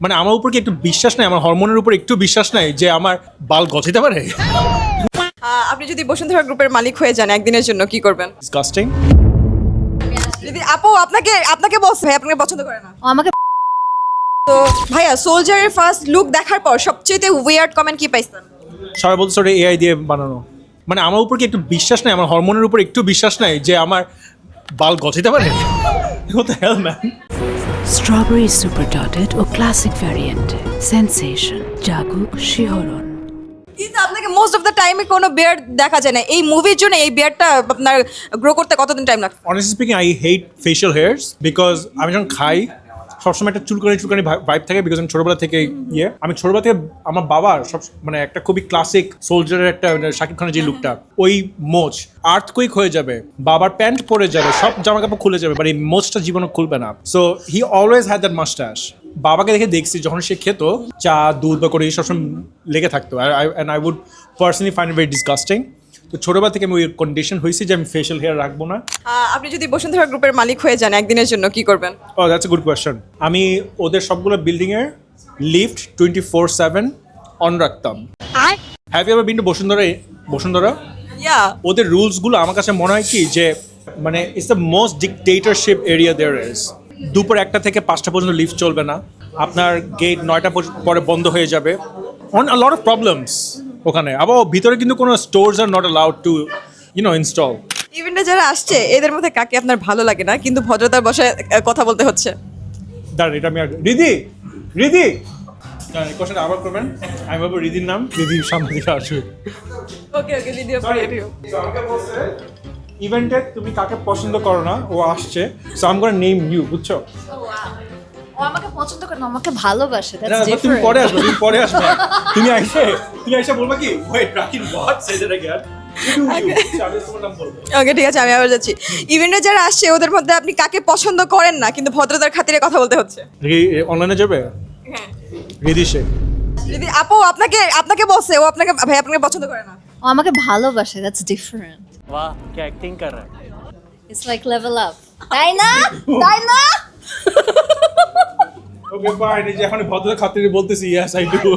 মানে আমার উপর কি একটু বিশ্বাস নাই, আমার হরমোনের উপর একটু বিশ্বাস নাই যে আমার বাল গজাতে পারে? আপনি যদি বসুন্ধরা গ্রুপের মালিক হয়ে যান একদিনের জন্য কি করবেন? ডিসগাস্টিং। যদি আপু আপনাকে আপনাকে বলছে ভাই আপনাকে পছন্দ করে না, ও আমাকে তো ভাইয়া সোলজারের ফার্স্ট লুক দেখার পর সবচেয়ে উইয়ার্ড কমেন্ট কি পাইছেন? সবাই বলছে ওটা এআই দিয়ে বানানো। মানে আমার উপর কি একটু বিশ্বাস নাই, আমার হরমোনের উপর একটু বিশ্বাস নাই যে আমার বাল গজাতে পারে? What the hell, man? Strawberry super dotted ও ক্লাসিক ভ্যারিয়েন্টে সেন্সেশন জাগুক শিহরণ। কিন্তু আপনাকে মোস্ট অফ দ্য টাইমে কোনো বিয়ার্ড দেখা যায় না, এই মুভির জন্য এই বিয়ার্ডটা আপনার গ্রো করতে কতদিন টাইম লাগবে? Honestly speaking, I hate facial hairs because আমি যখন খাই সবসময় একটা চুলকানি ভাইব থাকে, বিকজ আমি ছোটবেলা থেকে আমি ছোটবেলা থেকে আমার বাবার সব মানে একটা খুবই ক্লাসিক সোলজারের একটা শাকিব খানের যে লুকটা, ওই মোচ আর্থকুইক হয়ে যাবে, বাবার প্যান্ট পরে যাবে, সব জামা কাপড় খুলে যাবে, বাট এই মোচটা জীবনে খুলবে না। So he always had that moustache. বাবাকে দেখছি যখন সে খেত চা দুধ বা করে সবসময় লেগে থাকতো, and I would personally find very disgusting. তো ছোটবেলা থেকে আমি ওই কন্ডিশন হয়েছি যে আমি ফেশিয়াল হেয়ার রাখবো না। আপনি যদি বসুন্ধরা গ্রুপের মালিক হয়ে যান একদিনের জন্য কি করবেন? Oh that's a good question. আমি ওদের সবগুলো বিল্ডিংয়ের লিফট 24/7 অন রাখতাম। Have you ever been to Bashundhara? Yeah, ওদের রুলসগুলো আমার কাছে মনে হয় কি যে মানে it's the most dictatorship area there is. দুপুর 1টা থেকে 5টা পর্যন্ত লিফট চলবে না, আপনার গেট 9টা পরে বন্ধ হয়ে যাবে। On a lot of problems ওখানে। আবার ভিতরে কিন্তু কোনো stores are not allowed to install. ইভেন্টে যারা আসছে এদের মধ্যে কাকে আপনার ভালো লাগে না কিন্তু ভদ্রতার বসায় কথা বলতে হচ্ছে? দাঁড়ান, এটা আমি রিদি কোশ্চেন আবার করবেন। আমি ভাবো রিদির নাম, রিদির সামনে দিকে আসবে। ওকে ওকে দিদিও ইভেন্টে তুমি কাকে পছন্দ করো না, ও আসছে, so I am gonna name you, বুঝছো? ও আমাকে পছন্দ করে না, আমাকে ভালোবাসে। না, দ্যাটস তুমি ডিফারেন্ট। তুমি পরে আসবে। তুমি আইসে বলবা কি wait Rakin what say that again আমি তোমার নাম বলবো। ওকে ঠিক আছে, আমি আবার যাচ্ছি। ইভেন্টে যারা আসছে ওদের মধ্যে আপনি কাকে পছন্দ করেন না কিন্তু ভদ্রতার খাতিরে কথা বলতে হচ্ছে? অনলাইনে যাবে হ্যাঁ, রিদি সে। যদি আপু আপনাকে বলছে ও আপনাকে ভাই আপনাকে পছন্দ করে না, ও আমাকে ভালোবাসে। That's different. वाह क्या एक्टिंग कर रहा है। It's like level up. তাই না? তাই না? ওকে ফাইন, এই যে এখন ভদ্রতা খাতিরে বলতেছি ইয়েস আই ডু।